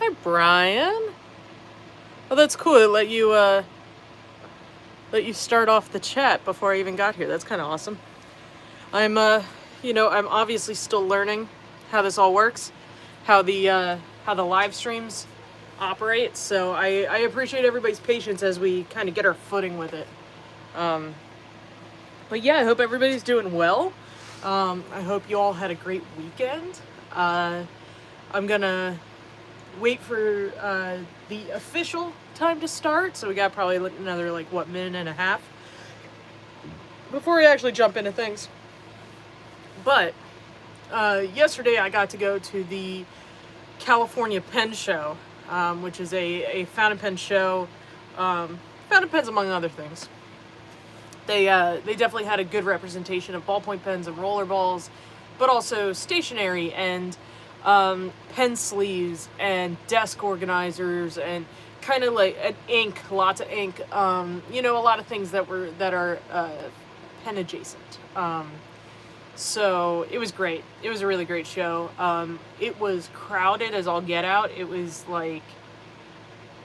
Hi, Brian. Oh, that's cool. It let you start off the chat before I even got here. That's kind of awesome. I'm I'm obviously still learning how this all works, how the live streams operate. So I appreciate everybody's patience as we kind of get our footing with it. Um, but yeah, I hope everybody's doing well. I hope you all had a great weekend. I'm gonna wait for the official time to start. So we got probably another minute and a half before we actually jump into things. But yesterday I got to go to the California Pen Show, which is a fountain pen show. Fountain pens, among other things. They definitely had a good representation of ballpoint pens and roller balls, but also stationery and pen sleeves and desk organizers and kind of like an ink, lots of ink. A lot of things that are pen adjacent. So it was great. It was a really great show. It was crowded as all get out. It was like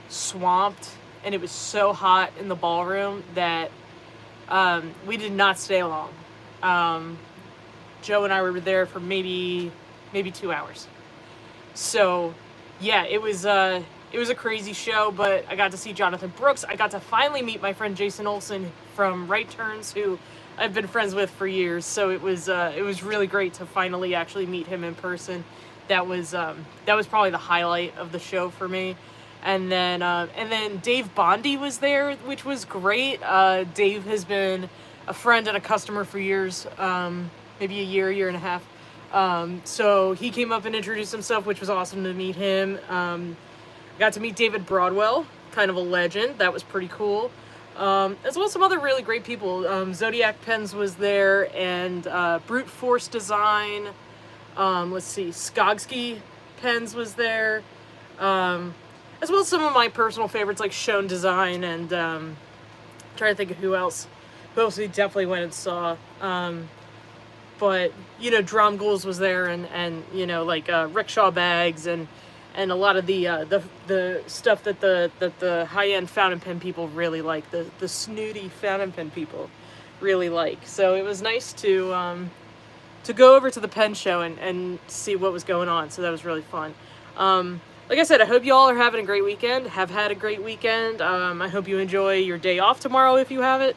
swamped, and it was so hot in the ballroom that we did not stay long. Joe and I were there for maybe 2 hours. So yeah, it was a crazy show, but I got to see Jonathan Brooks. I got to finally meet my friend Jason Olson from Right Turns, who I've been friends with for years. So it was really great to finally actually meet him in person. That was probably the highlight of the show for me. And then Dave Bondi was there, which was great. Dave has been a friend and a customer for years, maybe a year and a half. So he came up and introduced himself, which was awesome to meet him. Got to meet David Broadwell, kind of a legend. That was pretty cool. As well as some other really great people. Zodiac Pens was there, and Brute Force Design. Skogsky Pens was there. As well as some of my personal favorites like Schoen Design and trying to think of who else we definitely went and saw. But Drum Ghouls was there, and rickshaw bags and a lot of the stuff that the high-end fountain pen people really like, the snooty fountain pen people really like. So it was nice to go over to the pen show and see what was going on. So that was really fun. Like I said, I hope you all are having a great weekend, have had a great weekend. I hope you enjoy your day off tomorrow if you have it.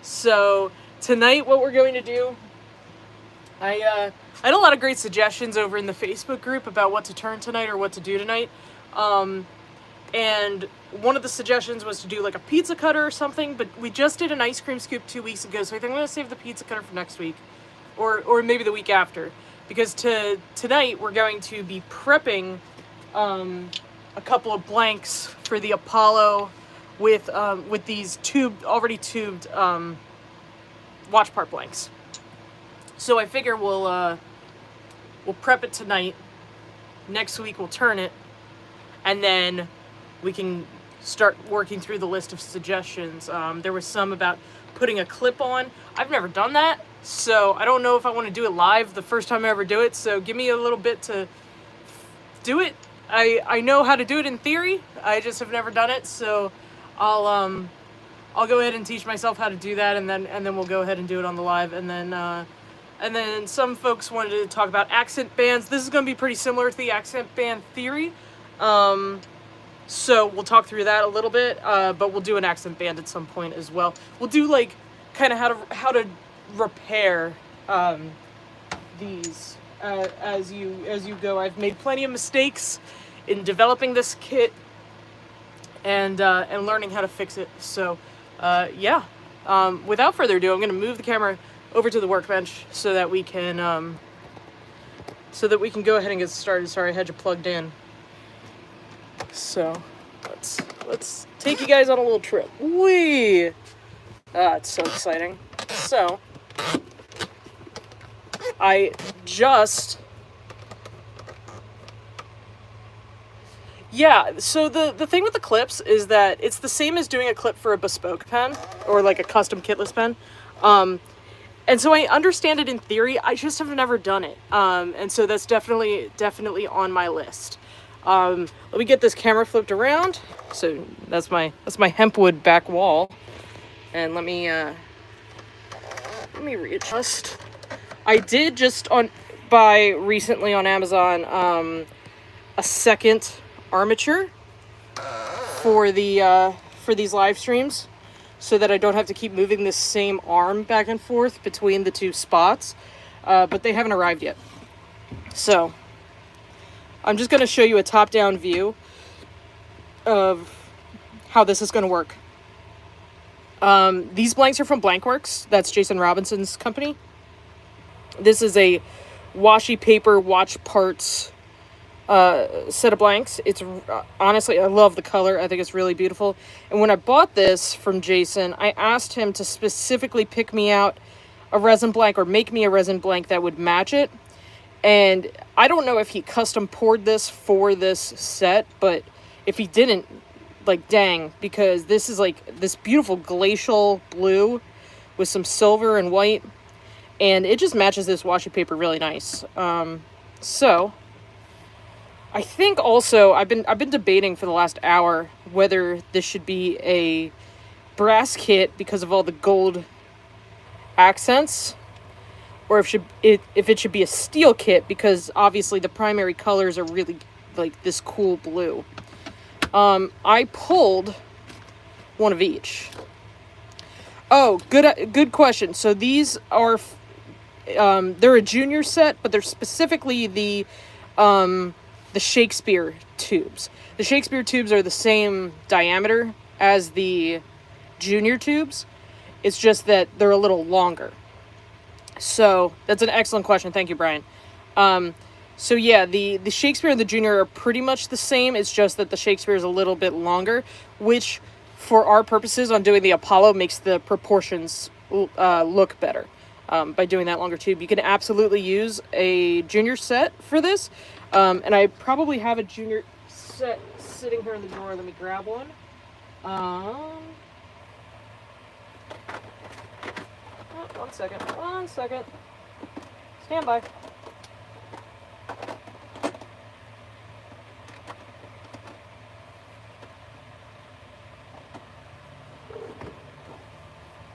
So tonight what we're going to do, I had a lot of great suggestions over in the Facebook group about what to turn tonight or what to do tonight. And one of the suggestions was to do like a pizza cutter or something, but we just did an ice cream scoop 2 weeks ago, so I think I'm going to save the pizza cutter for next week or maybe the week after. Because tonight we're going to be prepping a couple of blanks for the Apollo with these already tubed watch part blanks. So I figure we'll prep it tonight. Next week we'll turn it, and then we can start working through the list of suggestions. There was some about putting a clip on. I've never done that, so I don't know if I want to do it live the first time I ever do it. So give me a little bit to do it. I know how to do it in theory. I just have never done it, so I'll go ahead and teach myself how to do that, and then we'll go ahead and do it on the live. And then some folks wanted to talk about accent bands. This is going to be pretty similar to the accent band theory. So we'll talk through that a little bit, but we'll do an accent band at some point as well. We'll do like kind of how to repair these as you go. I've made plenty of mistakes in developing this kit and learning how to fix it. So yeah. Without further ado, I'm going to move the camera over to the workbench so that we can go ahead and get started. Sorry, I had you plugged in. So let's take you guys on a little trip. Whee! It's so exciting. So so the thing with the clips is that it's the same as doing a clip for a bespoke pen or like a custom kitless pen. And so I understand it in theory, I just have never done it. And so that's definitely on my list. Let me get this camera flipped around. So that's my hempwood back wall. And let me readjust. I did just buy recently on Amazon a second armature for these live streams, so that I don't have to keep moving this same arm back and forth between the two spots. But they haven't arrived yet. So I'm just going to show you a top-down view of how this is going to work. These blanks are from Blankworks. That's Jason Robinson's company. This is a washi paper watch parts set of blanks. It's honestly, I love the color. I think it's really beautiful. And when I bought this from Jason, I asked him to specifically pick me out a resin blank or make me a resin blank that would match it. And I don't know if he custom poured this for this set, but if he didn't, like, dang, because this is like this beautiful glacial blue with some silver and white, and it just matches this washi paper really nice. So I think also I've been debating for the last hour whether this should be a brass kit because of all the gold accents, or if it should be a steel kit because obviously the primary colors are really like this cool blue. I pulled one of each. Oh, good question. So these are they're a junior set, but they're specifically the Shakespeare tubes. The Shakespeare tubes are the same diameter as the junior tubes. It's just that they're a little longer. So that's an excellent question. Thank you, Brian. So yeah, the Shakespeare and the junior are pretty much the same. It's just that the Shakespeare is a little bit longer, which for our purposes on doing the Apollo makes the proportions look better. By doing that longer tube, you can absolutely use a junior set for this. And I probably have a junior set sitting here in the drawer. Let me grab one. One second. Stand by.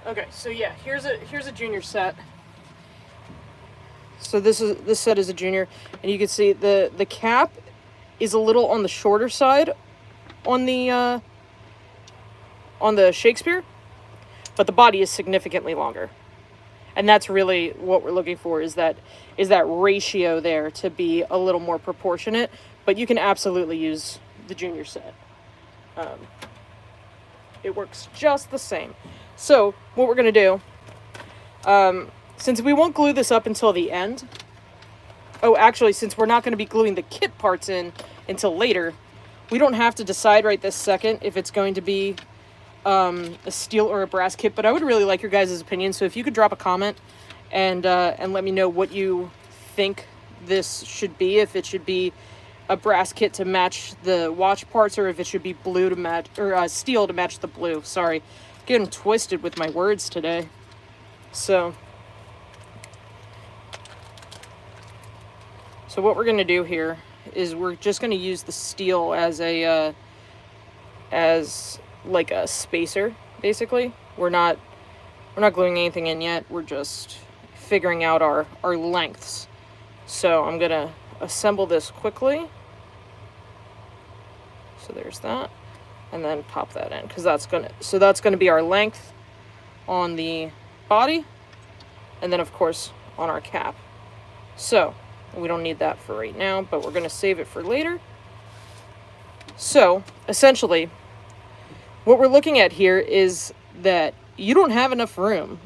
Okay, so yeah, here's a junior set. So this set is a junior, and you can see the cap is a little on the shorter side on the Shakespeare, but the body is significantly longer. And that's really what we're looking for, is that ratio there to be a little more proportionate, but you can absolutely use the junior set. It works just the same. So what we're going to do, since we won't glue this up until the end, since we're not going to be gluing the kit parts in until later, we don't have to decide right this second if it's going to be a steel or a brass kit, but I would really like your guys' opinion. So if you could drop a comment and let me know what you think this should be, if it should be a brass kit to match the watch parts, or if it should be blue to match, or steel to match the blue. Sorry, getting twisted with my words today. So what we're gonna do here is we're just gonna use the steel as a like a spacer, basically. We're not gluing anything in yet. We're just figuring out our lengths. So I'm gonna assemble this quickly. So there's that, and then pop that in, because that's gonna be our length on the body, and then of course on our cap. So we don't need that for right now, but we're gonna save it for later. So essentially, what we're looking at here is that you don't have enough room.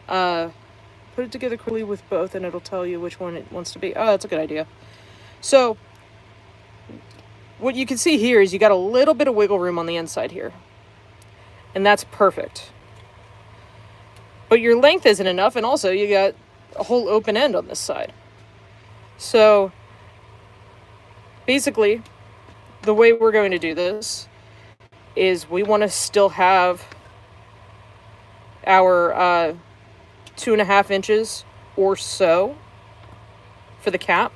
Put it together quickly with both and it'll tell you which one it wants to be. Oh, that's a good idea. So what you can see here is you got a little bit of wiggle room on the inside here. And that's perfect. But your length isn't enough, and also you got a whole open end on this side. So basically, the way we're going to do this is we want to still have our 2.5 inches or so for the cap.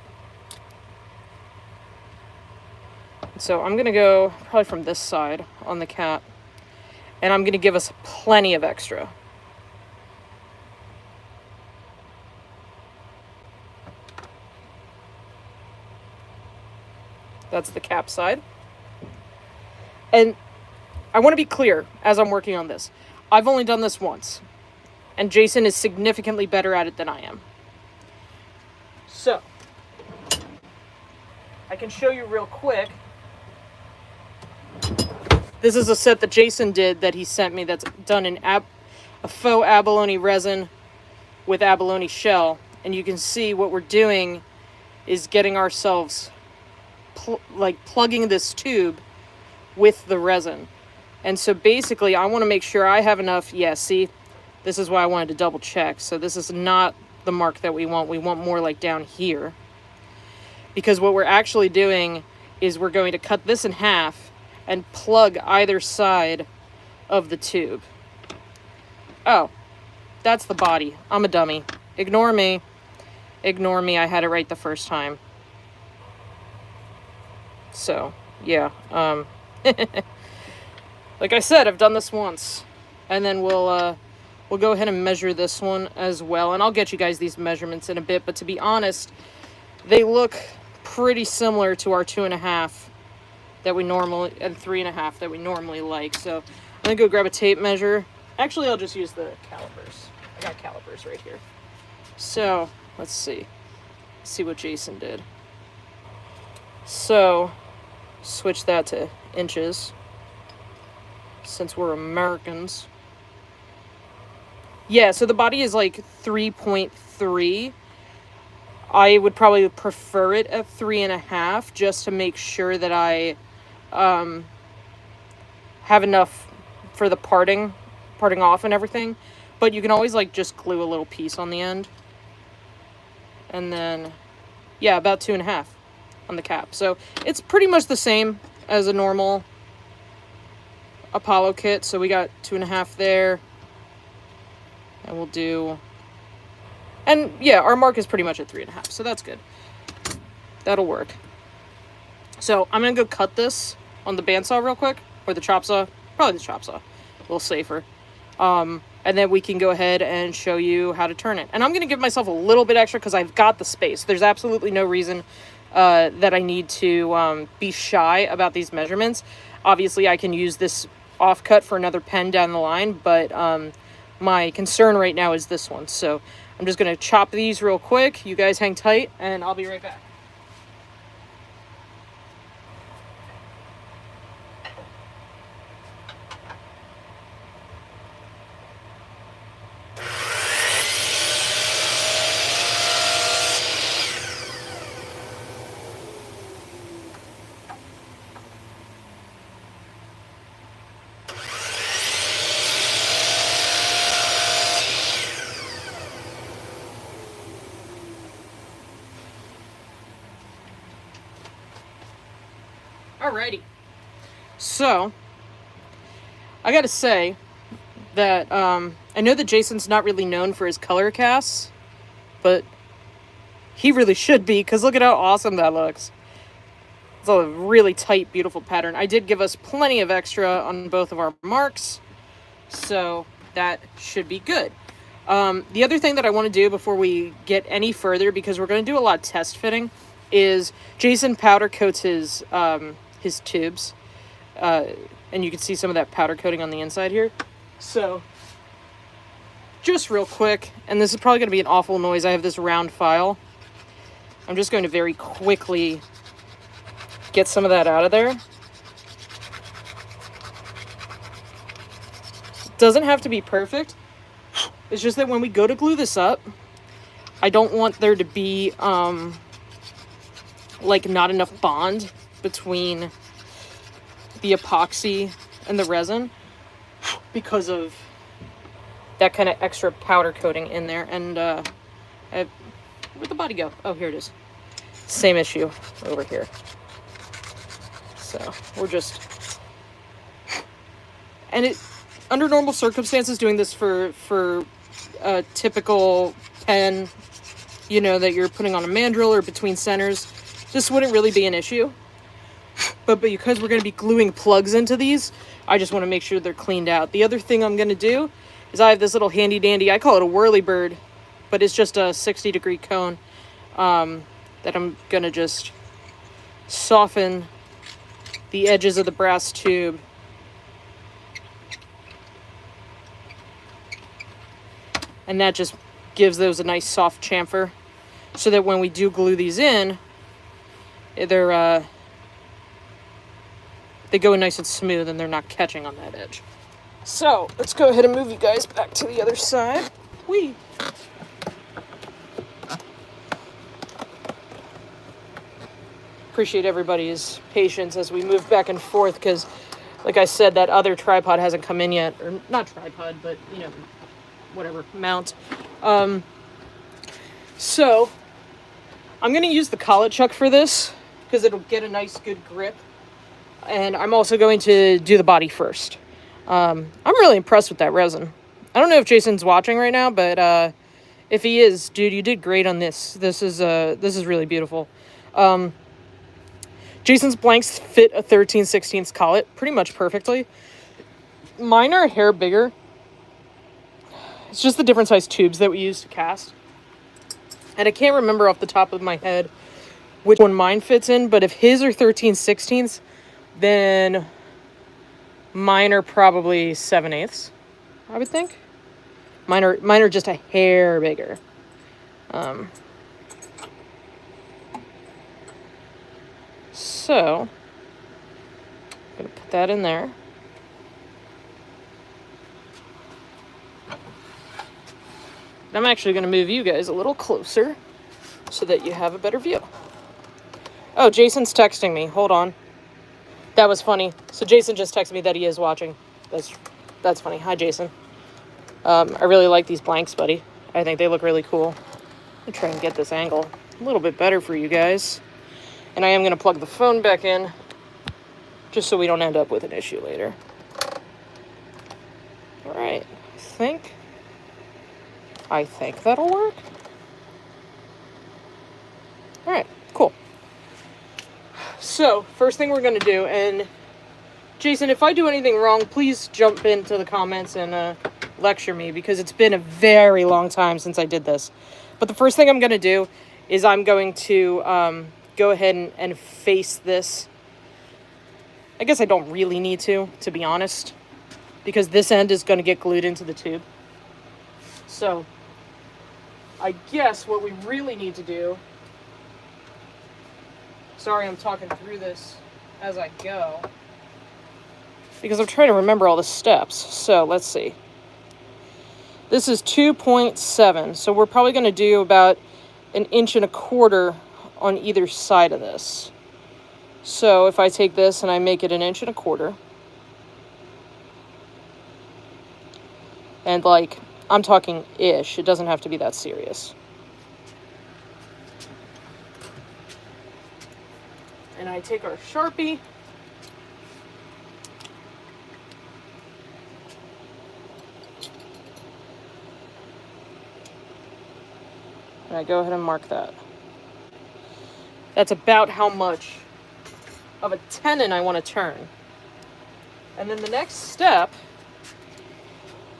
So I'm going to go probably from this side on the cap, and I'm going to give us plenty of extra. That's the cap side. And I want to be clear as I'm working on this. I've only done this once, and Jason is significantly better at it than I am. So, I can show you real quick. This is a set that Jason did that he sent me that's done in a faux abalone resin with abalone shell. And you can see what we're doing is getting ourselves plugging this tube with the resin. And so basically I want to make sure I have enough. Yeah, see, this is why I wanted to double check. So this is not the mark that we want. We want more like down here. Because what we're actually doing is we're going to cut this in half and plug either side of the tube. Oh, that's the body. I'm a dummy. Ignore me. Ignore me. I had it right the first time. So, yeah. Like I said, I've done this once. And then we'll go ahead and measure this one as well. And I'll get you guys these measurements in a bit. But to be honest, they look pretty similar to our 2.5 that we normally, and 3.5 that we normally like. So I'm gonna go grab a tape measure. Actually, I'll just use the calipers. I got calipers right here. So let's see what Jason did. So switch that to inches since we're Americans. Yeah, so the body is like 3.3. I would probably prefer it at 3.5 just to make sure that I have enough for the parting off and everything. But you can always like just glue a little piece on the end. And then, yeah, about 2.5 on the cap. So it's pretty much the same as a normal Apollo kit. So we got 2.5 there. And we'll do... And yeah, our mark is pretty much at 3.5, so that's good. That'll work. So I'm gonna go cut this on the bandsaw real quick, or the chop saw. Probably the chop saw, a little safer. And then we can go ahead and show you how to turn it. And I'm gonna give myself a little bit extra because I've got the space. There's absolutely no reason that I need to be shy about these measurements. Obviously, I can use this offcut for another pen down the line, but my concern right now is this one. So I'm just going to chop these real quick. You guys hang tight, and I'll be right back. Alrighty. So, I gotta say that I know that Jason's not really known for his color casts, but he really should be, because look at how awesome that looks. It's a really tight, beautiful pattern. I did give us plenty of extra on both of our marks, so that should be good. The other thing that I want to do before we get any further, because we're going to do a lot of test fitting, is Jason powder coats his tubes. And you can see some of that powder coating on the inside here. So, just real quick, and this is probably going to be an awful noise. I have this round file. I'm just going to very quickly get some of that out of there. Doesn't have to be perfect. It's just that when we go to glue this up, I don't want there to be, like, not enough bond between the epoxy and the resin because of that kind of extra powder coating in there. And where'd the body go? Oh, here it is. Same issue over here. So we're just, and it, under normal circumstances, doing this for a typical pen, you know, that you're putting on a mandrel or between centers, this wouldn't really be an issue. But because we're going to be gluing plugs into these, I just want to make sure they're cleaned out. The other thing I'm going to do is I have this little handy dandy, I call it a whirly bird, but it's just a 60-degree cone that I'm going to just soften the edges of the brass tube. And that just gives those a nice soft chamfer so that when we do glue these in, they go in nice and smooth and they're not catching on that edge. So let's go ahead and move you guys back to the other side. Whee! Appreciate everybody's patience as we move back and forth because, like I said, that other tripod hasn't come in yet. Or not tripod, but, you know, whatever, mount. So I'm going to use the collet chuck for this because it'll get a nice good grip. And I'm also going to do the body first. I'm really impressed with that resin. I don't know if Jason's watching right now, but if he is, dude, you did great on this. This is really beautiful. Jason's blanks fit a 13/16 collet pretty much perfectly. Mine are a hair bigger. It's just the different size tubes that we use to cast. And I can't remember off the top of my head which one mine fits in, but if his are 13/16, then mine are probably 7/8, I would think. Mine are just a hair bigger. So, I'm going to put that in there. I'm actually going to move you guys a little closer so that you have a better view. Oh, Jason's texting me. Hold on. That was funny. So Jason just texted me that he is watching. That's funny. Hi, Jason. I really like these blanks, buddy. I think they look really cool. I'm try and get this angle a little bit better for you guys. And I am going to plug the phone back in just so we don't end up with an issue later. All right. I think that'll work. All right, cool. So, first thing we're going to do, and Jason, if I do anything wrong, please jump into the comments and lecture me, because it's been a very long time since I did this. But the first thing I'm going to do is I'm going to go ahead and face this. I guess I don't really need to be honest, because this end is going to get glued into the tube. So, I guess what we really need to do... Sorry, I'm talking through this as I go, because I'm trying to remember all the steps. So, let's see. This is 2.7, so we're probably going to do about 1.25 inches on either side of this. So, if I take this and I make it 1.25 inches, and like, I'm talking ish, it doesn't have to be that serious. And I take our Sharpie, and I go ahead and mark that. That's about how much of a tenon I want to turn. And then the next step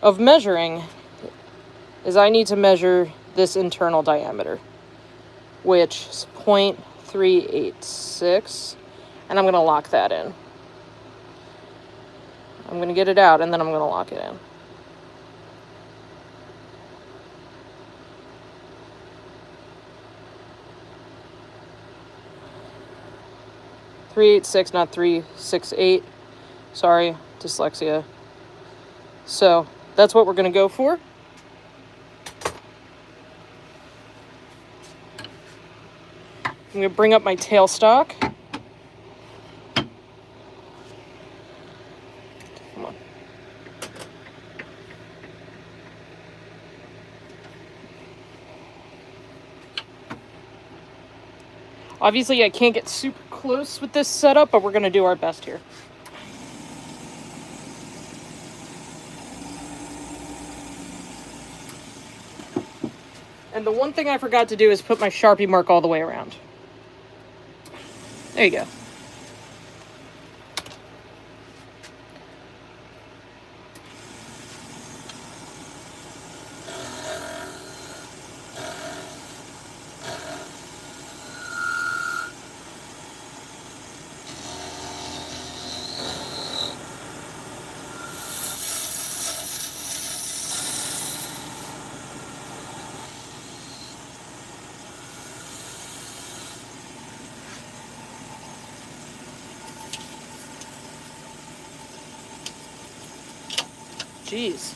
of measuring is I need to measure this internal diameter, which is 0.386, and I'm going to lock that in. I'm going to get it out, and then I'm going to lock it in. .386, not 368. Sorry, dyslexia. So that's what we're going to go for. I'm going to bring up my tailstock. Come on. Obviously, I can't get super close with this setup, but we're going to do our best here. And the one thing I forgot to do is put my Sharpie mark all the way around. There you go. Jeez.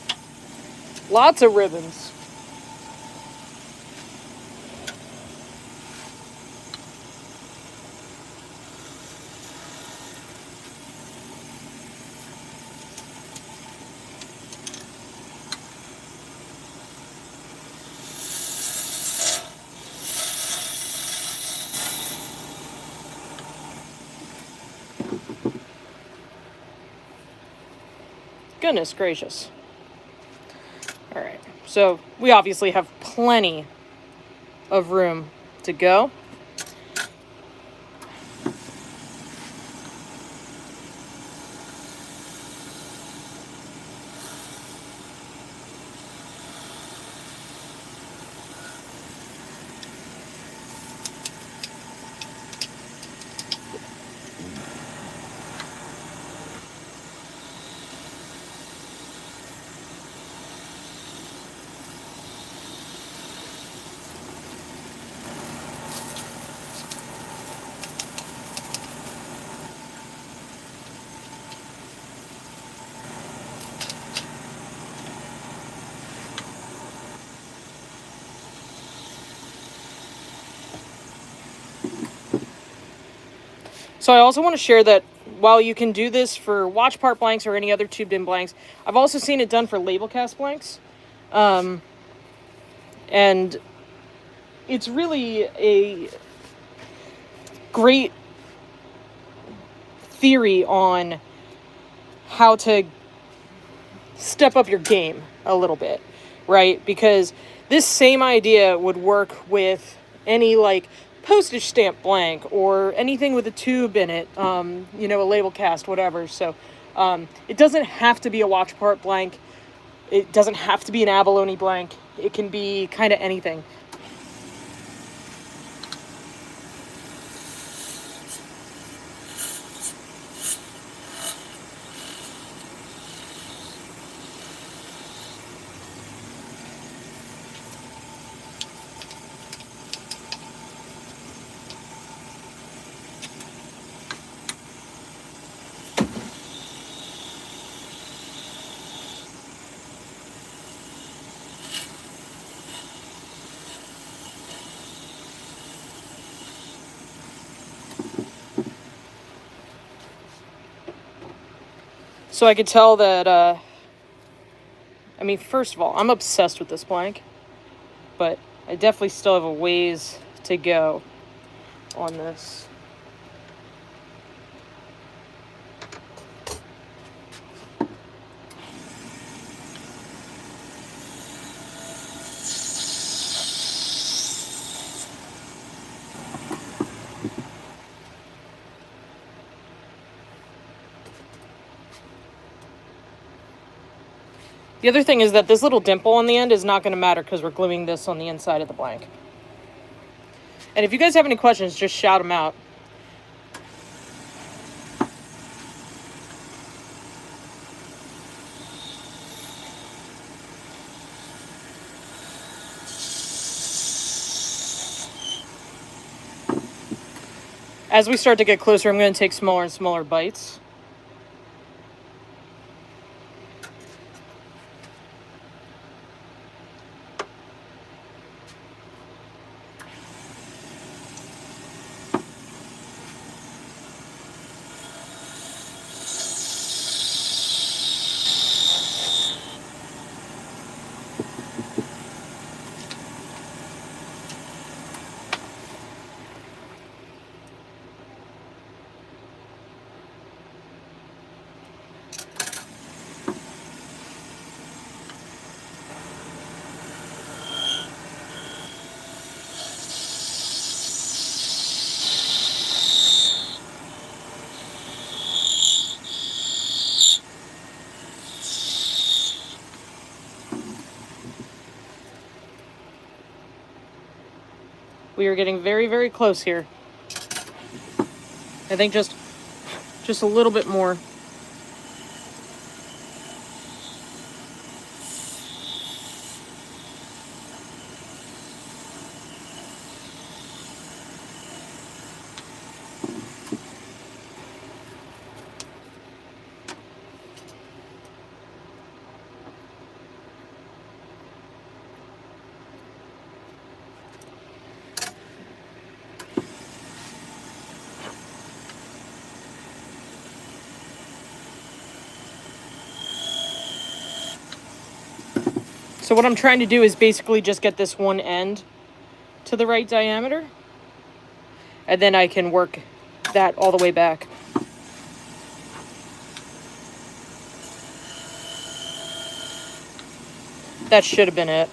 Lots of ribbons. Goodness gracious. All right. So we obviously have plenty of room to go. So I also want to share that while you can do this for watch part blanks or any other tubed in blanks, I've also seen it done for label cast blanks. And it's really a great theory on how to step up your game a little bit, right? Because this same idea would work with any like postage stamp blank or anything with a tube in it, you know, a label cast, whatever. So it doesn't have to be a watch part blank. It doesn't have to be an abalone blank. It can be kind of anything. So I could tell that, I mean, first of all, I'm obsessed with this blank, but I definitely still have a ways to go on this. The other thing is that this little dimple on the end is not going to matter because we're gluing this on the inside of the blank. And if you guys have any questions, just shout them out. As we start to get closer, I'm going to take smaller and smaller bites. We are getting very, very close here. I think just a little bit more. So what I'm trying to do is basically just get this one end to the right diameter, and then I can work that all the way back. That should have been it.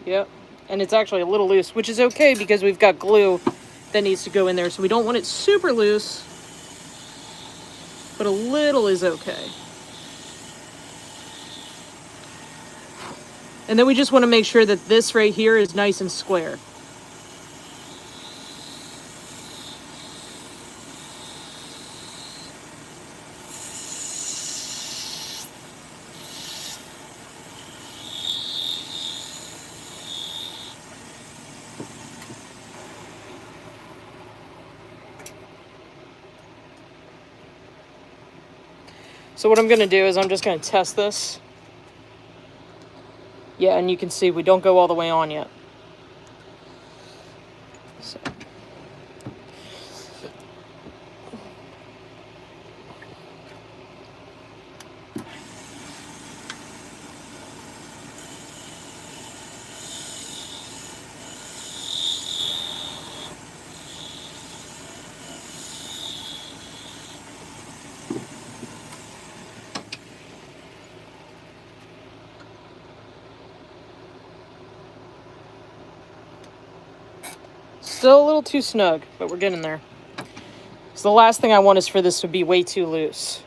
Yep. And it's actually a little loose, which is okay because we've got glue that needs to go in there. So we don't want it super loose, but a little is okay. And then we just want to make sure that this right here is nice and square. So what I'm going to do is I'm just going to test this. Yeah, and you can see we don't go all the way on yet. So. Still a little too snug, but we're getting there. So the last thing I want is for this to be way too loose.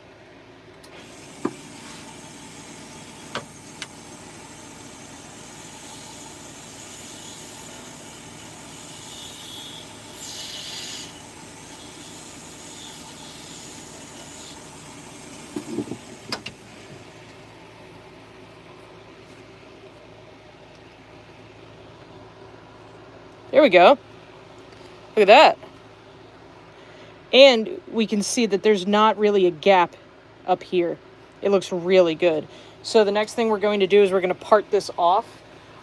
There we go. Look at that. And we can see that there's not really a gap up here. It looks really good. So the next thing we're going to do is we're going to part this off.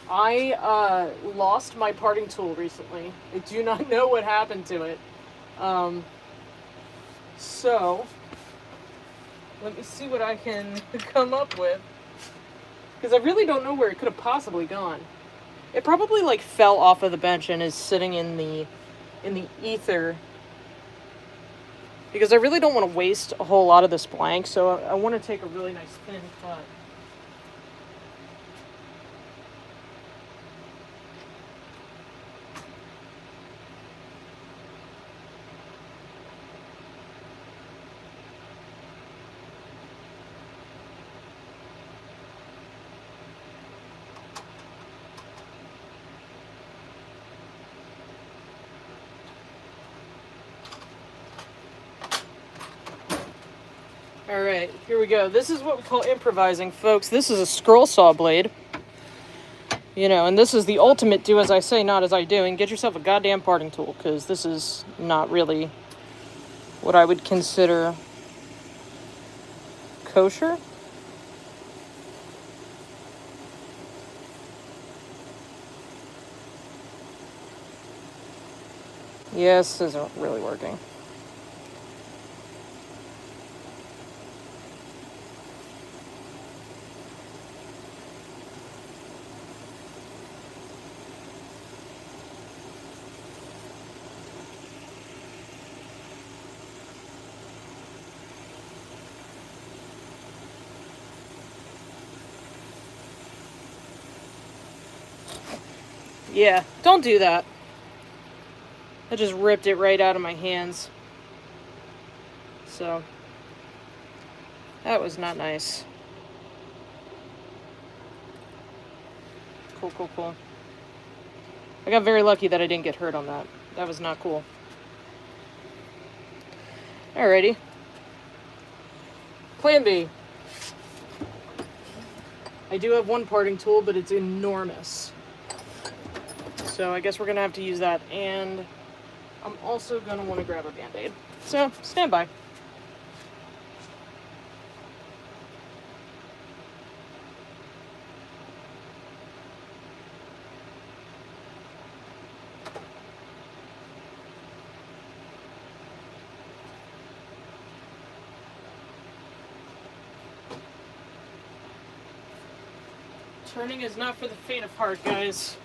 I lost my parting tool recently. I do not know what happened to it. So let me see what I can come up with. Because I really don't know where it could have possibly gone. It probably like fell off of the bench and is sitting in the ether. Because I really don't want to waste a whole lot of this blank, so I want to take a really nice thin cut. Alright, here we go. This is what we call improvising, folks. This is a scroll saw blade. You know, and this is the ultimate do as I say, not as I do. And get yourself a goddamn parting tool, because this is not really what I would consider kosher. Yes, this isn't really working. Yeah, don't do that. I just ripped it right out of my hands. So, that was not nice. Cool, cool, cool. I got very lucky that I didn't get hurt on that. That was not cool. Alrighty. Plan B. I do have one parting tool, but it's enormous. So I guess we're going to have to use that. And I'm also going to want to grab a Band-Aid. So, stand by. Turning is not for the faint of heart, guys.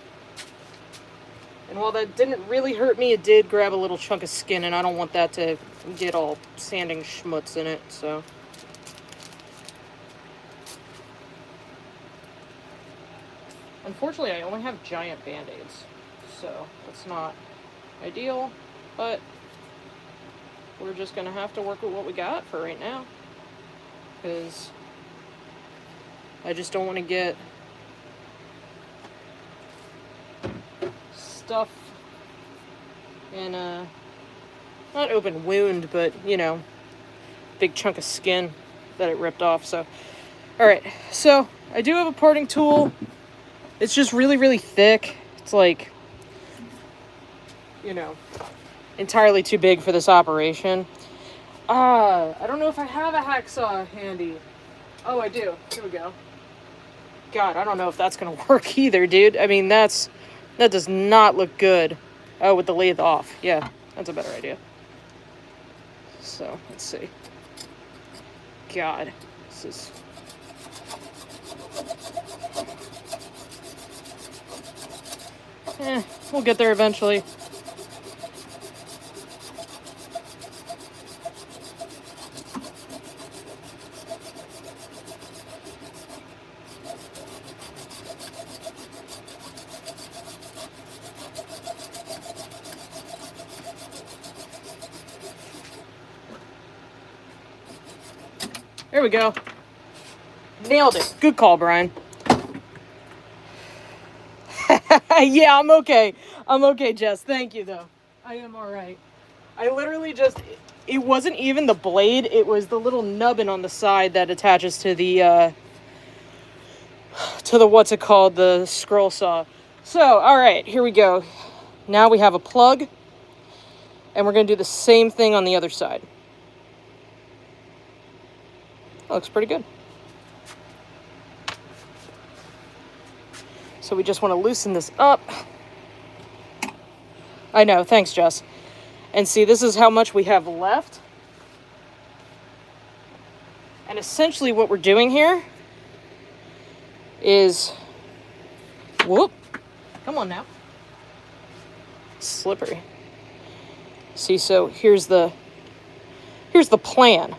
And while that didn't really hurt me, it did grab a little chunk of skin, and I don't want that to get all sanding schmutz in it, so. Unfortunately, I only have giant band-aids, so that's not ideal, but we're just gonna have to work with what we got for right now, because I just don't want to get stuff in a, not open wound, but, you know, big chunk of skin that it ripped off. So, alright, so I do have a parting tool. It's just really, really thick. It's like, you know, entirely too big for this operation. I don't know if I have a hacksaw handy. Oh, I do. Here we go. God, I don't know if that's gonna work either, dude. I mean, that does not look good. Oh, with the lathe off. Yeah, that's a better idea. So, let's see. God, this is... we'll get there eventually. There we go. Nailed it. Good call, Brian. Yeah, I'm okay. I'm okay, Jess. Thank you, though. I am all right. I literally just... It wasn't even the blade. It was the little nubbin on the side that attaches to the, what's it called? The scroll saw. So, all right. Here we go. Now we have a plug. And we're going to do the same thing on the other side. That looks pretty good. So we just want to loosen this up. I know, thanks, Jess. And see, this is how much we have left. And essentially what we're doing here is, whoop, come on now. Slippery. See, so here's the plan,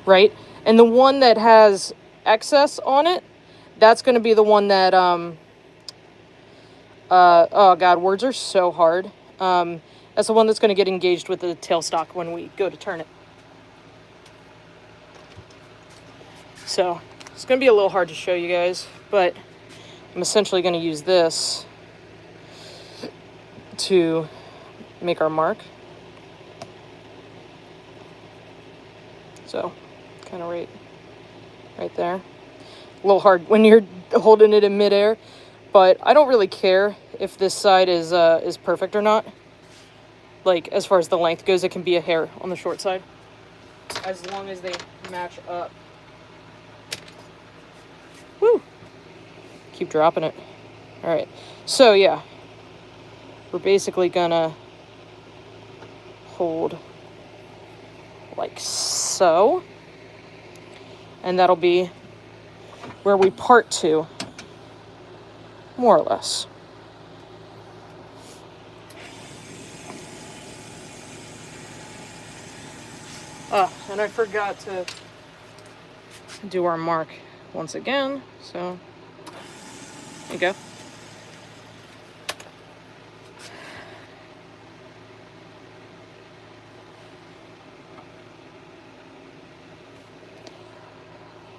right? And the one that has excess on it, that's going to be the one that, oh God, words are so hard. That's the one that's going to get engaged with the tailstock when we go to turn it. So, it's going to be a little hard to show you guys, but I'm essentially going to use this to make our mark. So, kind of right there. A little hard when you're holding it in midair, but I don't really care if this side is perfect or not. Like, as far as the length goes, it can be a hair on the short side, as long as they match up. Woo! Keep dropping it. All right. So yeah, we're basically gonna hold like so, and that'll be where we part to, more or less. And I forgot to do our mark once again, so there you go.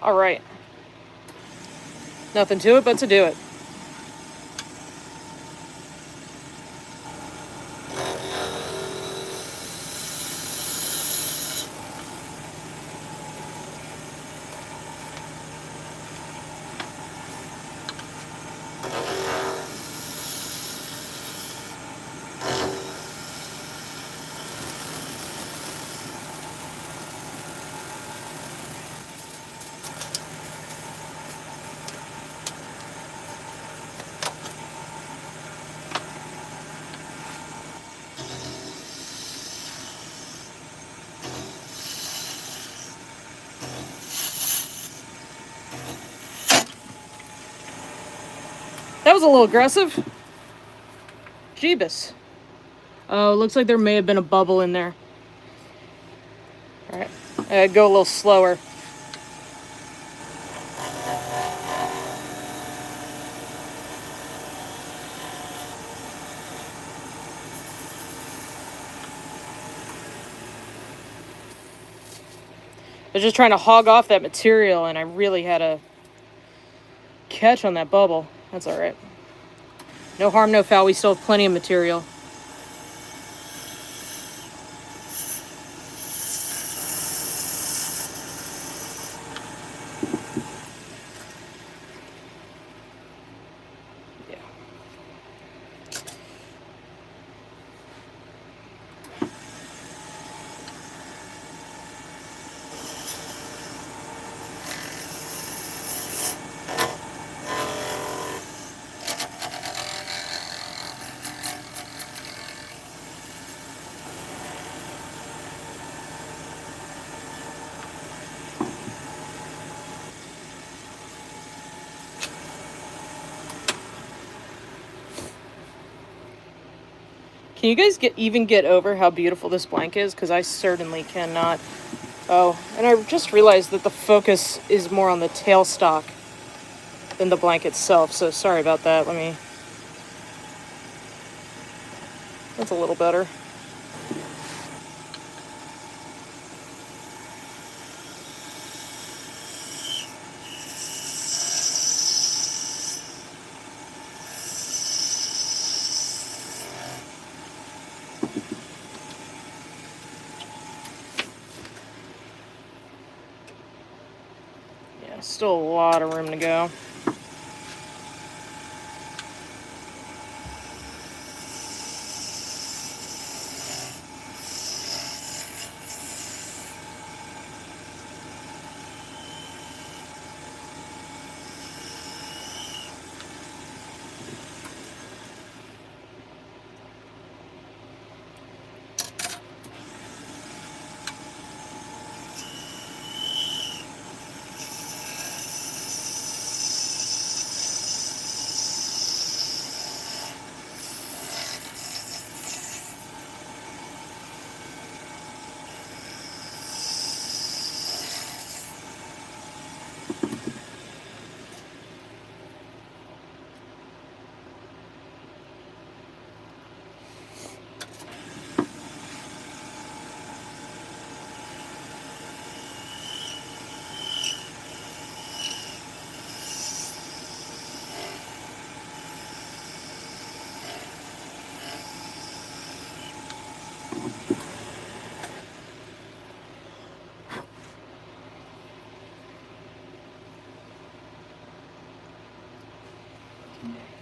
All right. Nothing to it but to do it. That was a little aggressive. Jeebus. Oh, looks like there may have been a bubble in there. All right, go a little slower. I was just trying to hog off that material, and I really had a catch on that bubble. That's all right. No harm, no foul. We still have plenty of material. Can you guys even get over how beautiful this blanket is? Because I certainly cannot. Oh, and I just realized that the focus is more on the tailstock than the blanket itself, so sorry about that. That's a little better. Yeah, still a lot of room to go.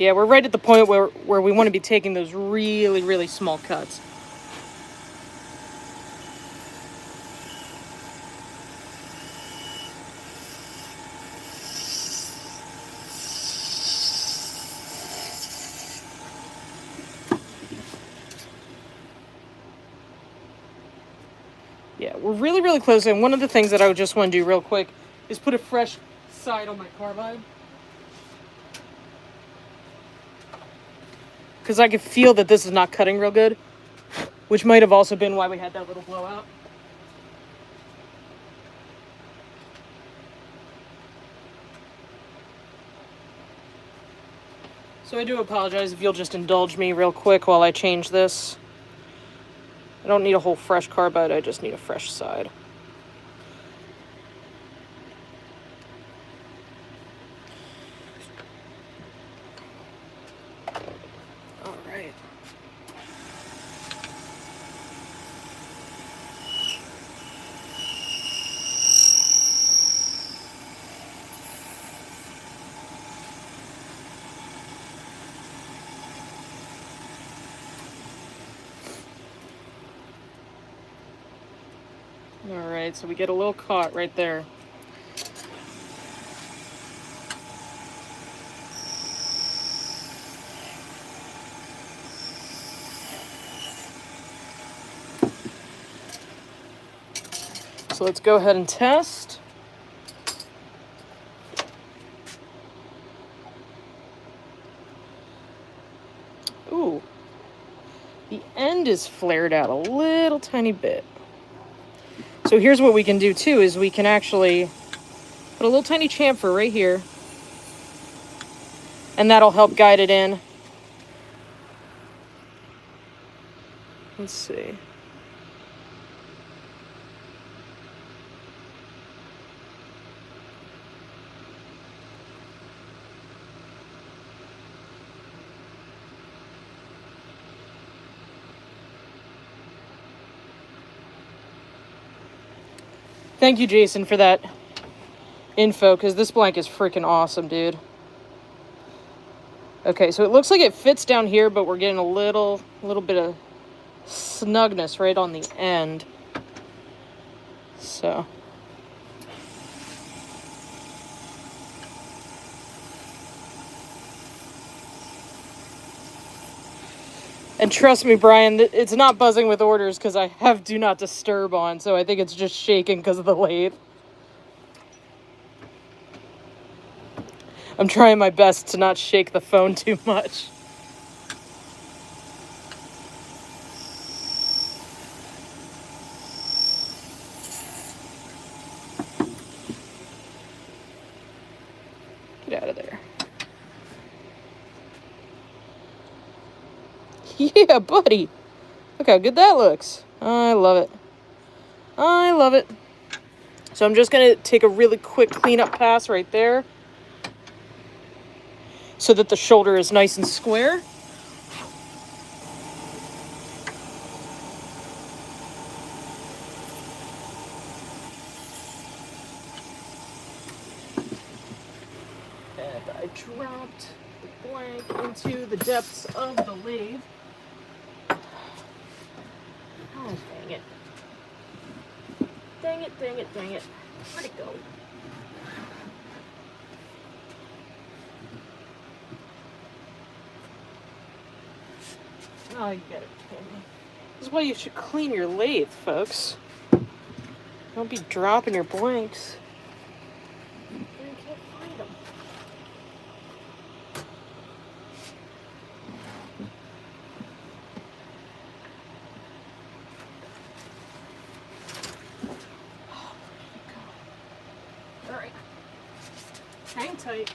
Yeah, we're right at the point where we want to be taking those really, really small cuts. Yeah, we're really, really close. And one of the things that I would just want to do real quick is put a fresh side on my carbide. Because I could feel that this is not cutting real good, which might have also been why we had that little blowout. So I do apologize if you'll just indulge me real quick while I change this. I don't need a whole fresh carbide, I just need a fresh side. Alright. Alright, so we get a little caught right there. So let's go ahead and test. end is flared out a little tiny bit. So here's what we can do too, is we can actually put a little tiny chamfer right here, and that'll help guide it in. Let's see. Thank you, Jason, for that info, because this blank is freaking awesome, dude. Okay, so it looks like it fits down here, but we're getting a little bit of snugness right on the end. So. And trust me, Brian, it's not buzzing with orders because I have do not disturb on, so I think it's just shaking because of the lathe. I'm trying my best to not shake the phone too much. Get out of there. Yeah, buddy. Look how good that looks. I love it. I love it. So I'm just going to take a really quick cleanup pass right there, so that the shoulder is nice and square. And I dropped the blank into the depths of the lathe. Oh, dang it. Dang it, dang it, dang it. Where'd it go? Oh, you got it. This is why you should clean your lathe, folks. Don't be dropping your blanks. You can't find them. All right. Hang tight.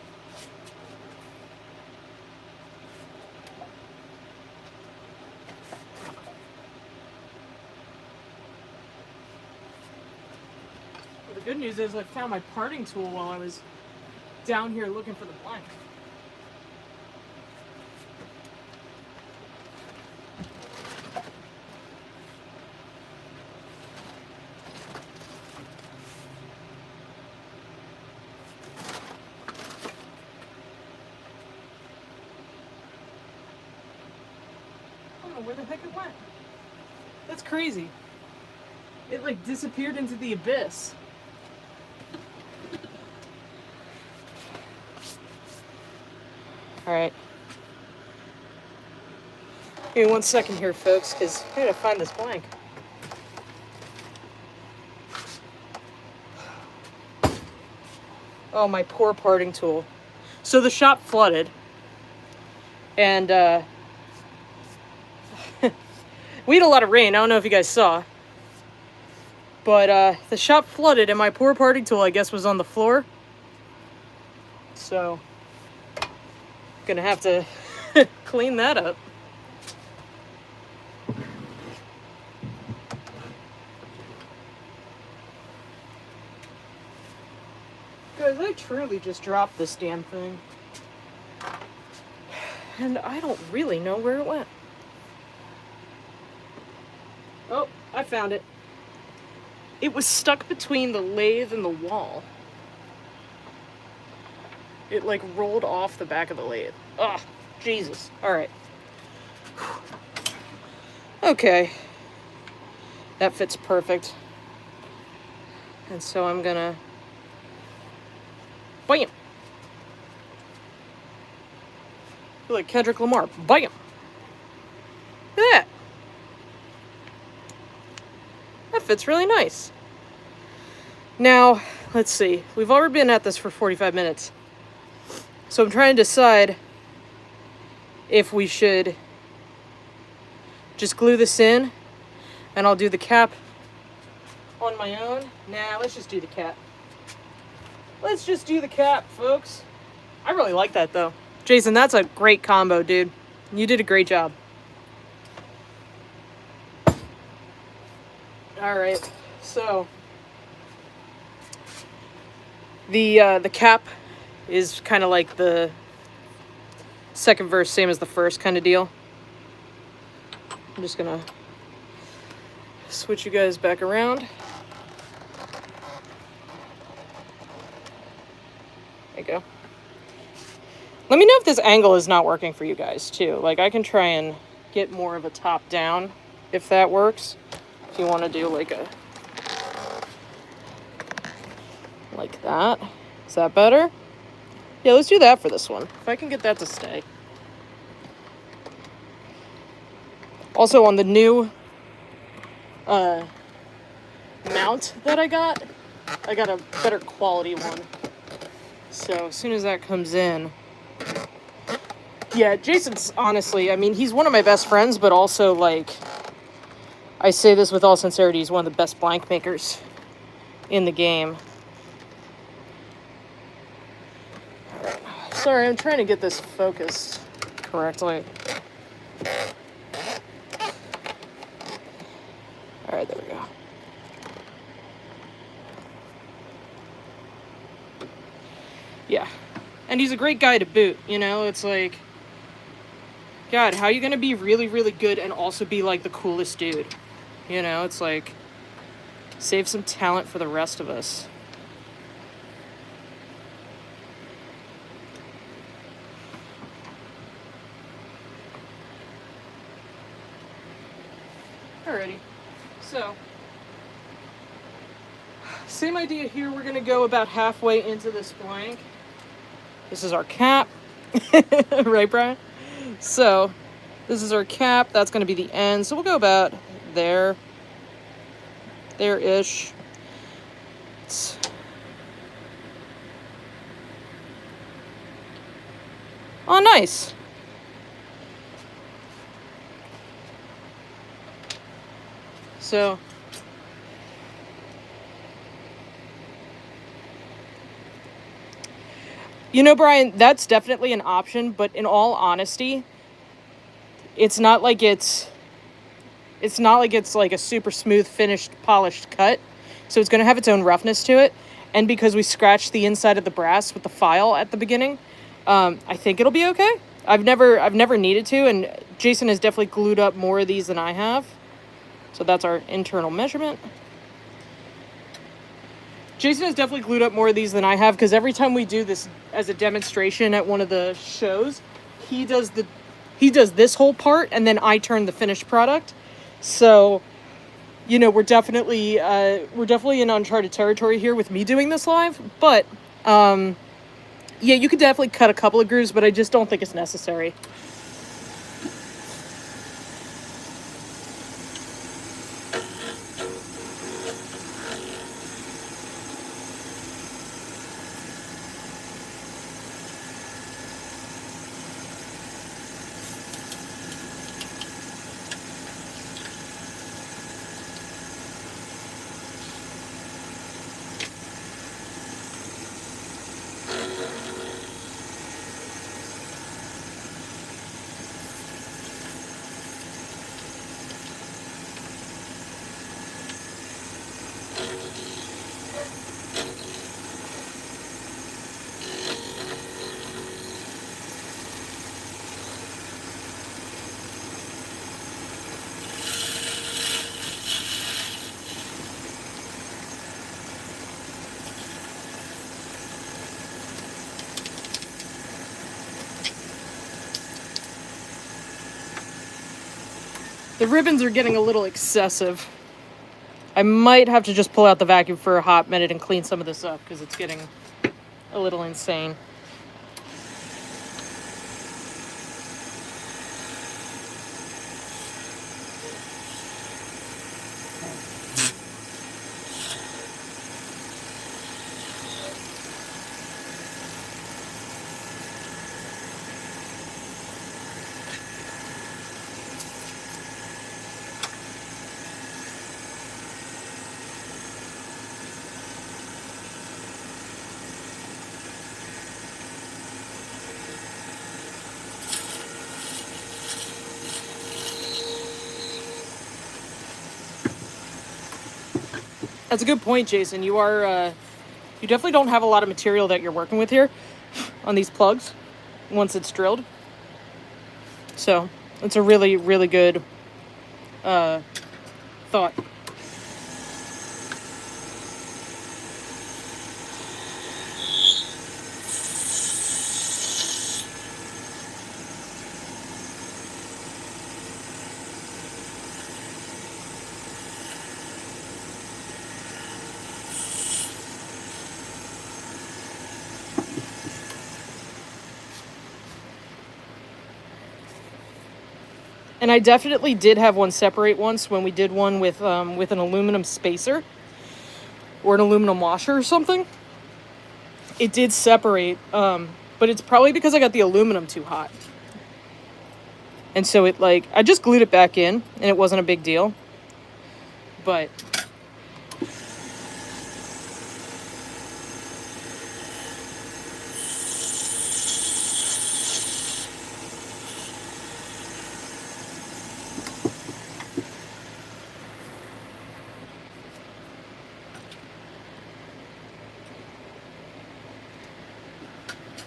The good news is I found my parting tool while I was down here looking for the blank. I don't know where the heck it went. That's crazy. It like disappeared into the abyss. All right. Give me 1 second here, folks, because I gotta find this blank. Oh, my poor parting tool. So the shop flooded, and we had a lot of rain. I don't know if you guys saw, but the shop flooded, and my poor parting tool, I guess, was on the floor. So gonna have to clean that up. Guys, I truly just dropped this damn thing, and I don't really know where it went. Oh, I found it. It was stuck between the lathe and the wall. It like rolled off the back of the lathe. Ugh, Jesus. All right. Okay. That fits perfect. And so I'm gonna... Bam! I feel like Kendrick Lamar. Bam! Look at that. That fits really nice. Now, let's see. We've already been at this for 45 minutes. So I'm trying to decide if we should just glue this in, and I'll do the cap on my own. Nah, let's just do the cap. Let's just do the cap, folks. I really like that, though. Jason, that's a great combo, dude. You did a great job. All right, so the cap is kind of like the second verse, same as the first kind of deal. I'm just gonna switch you guys back around. There you go. Let me know if this angle is not working for you guys too. Like, I can try and get more of a top down if that works. If you want to do like that. Is that better? Yeah, let's do that for this one. If I can get that to stay. Also, on the new mount that I got a better quality one. So as soon as that comes in, yeah, Jason's honestly, I mean, he's one of my best friends, but also, like, I say this with all sincerity, he's one of the best blank makers in the game. Alright. Sorry, I'm trying to get this focused correctly. Alright, there we go. Yeah. And he's a great guy to boot, you know? It's like, God, how are you gonna be really, really good and also be, like, the coolest dude? You know, it's like, save some talent for the rest of us. Alrighty. So, same idea here. We're gonna go about halfway into this blank. This is our cap. Right, Brian? So, this is our cap. That's gonna be the end. So we'll go about there. There-ish. Oh, nice. So, you know, Brian, that's definitely an option, but in all honesty, it's not like it's like a super smooth, finished, polished cut. So it's going to have its own roughness to it. And because we scratched the inside of the brass with the file at the beginning, I think it'll be okay. I've never needed to, and Jason has definitely glued up more of these than I have. So that's our internal measurement. Jason has definitely glued up more of these than I have, because every time we do this as a demonstration at one of the shows, he does this whole part, and then I turn the finished product. So, you know, we're definitely in uncharted territory here with me doing this live. But yeah, you could definitely cut a couple of grooves, but I just don't think it's necessary. The ribbons are getting a little excessive. I might have to just pull out the vacuum for a hot minute and clean some of this up, because it's getting a little insane. That's a good point, Jason. You definitely don't have a lot of material that you're working with here on these plugs once it's drilled. So it's a really, really good thought. And I definitely did have one separate once when we did one with an aluminum spacer or an aluminum washer or something. It did separate, but it's probably because I got the aluminum too hot. And so I just glued it back in and it wasn't a big deal. But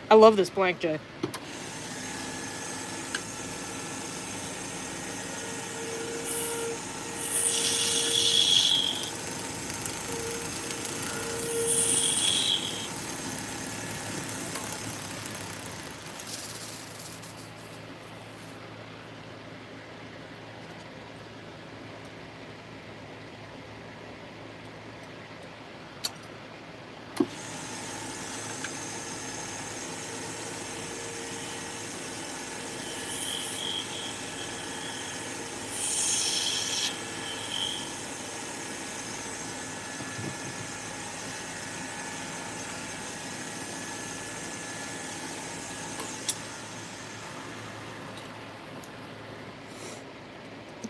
I love this blank J.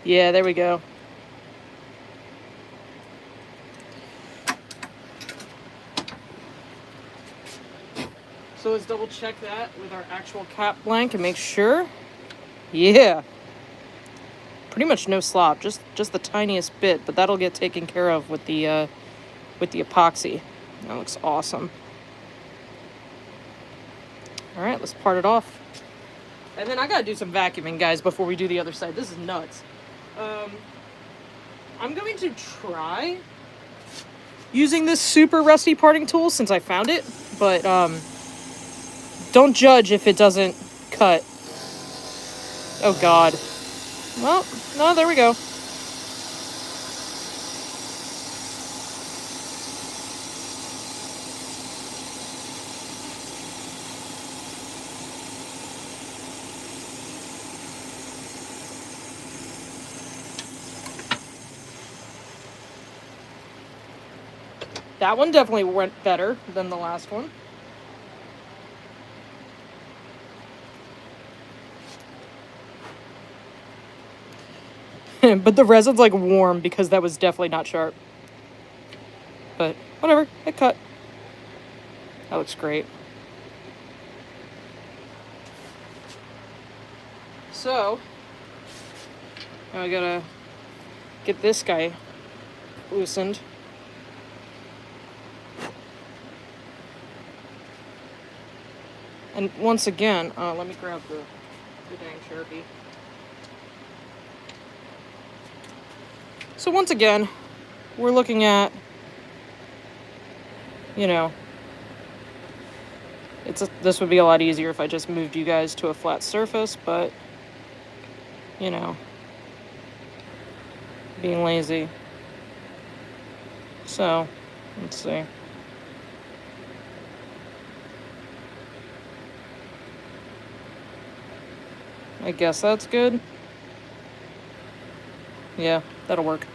Yeah, there we go. So let's double check that with our actual cap blank and make sure. Yeah. Pretty much no slop, just the tiniest bit, but that'll get taken care of with the epoxy. That looks awesome. All right, let's part it off. And then I gotta do some vacuuming, guys, before we do the other side. This is nuts. I'm going to try using this super rusty parting tool since I found it, but don't judge if it doesn't cut. Oh God. Well, no, there we go. That one definitely went better than the last one. But the resin's like warm because that was definitely not sharp. But whatever, it cut. That looks great. So, now I gotta get this guy loosened. And once again, let me grab the dang Sharpie. So once again, we're looking at, this would be a lot easier if I just moved you guys to a flat surface, but, being lazy. So, let's see. I guess that's good. Yeah, that'll work.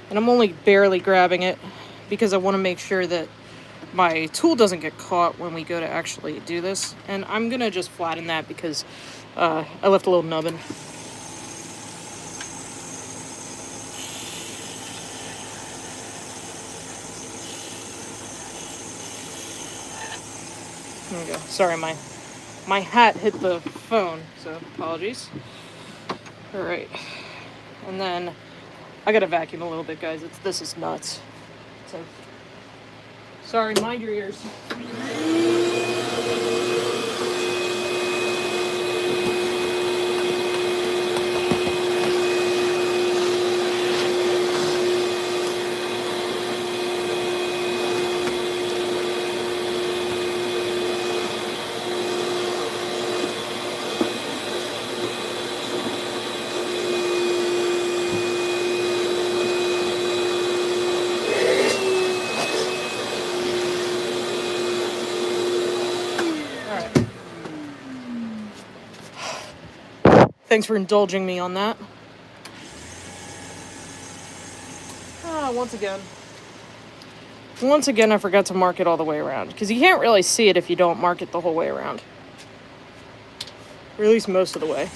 And I'm only barely grabbing it because I want to make sure that my tool doesn't get caught when we go to actually do this. And I'm going to just flatten that because I left a little nubbin. There we go. Sorry, my hat hit the phone, so apologies. All right, and then I gotta vacuum a little bit, guys. This is nuts. So sorry, mind your ears. Thanks for indulging me on that. Once again, I forgot to mark it all the way around. Because you can't really see it if you don't mark it the whole way around. Or at least most of the way.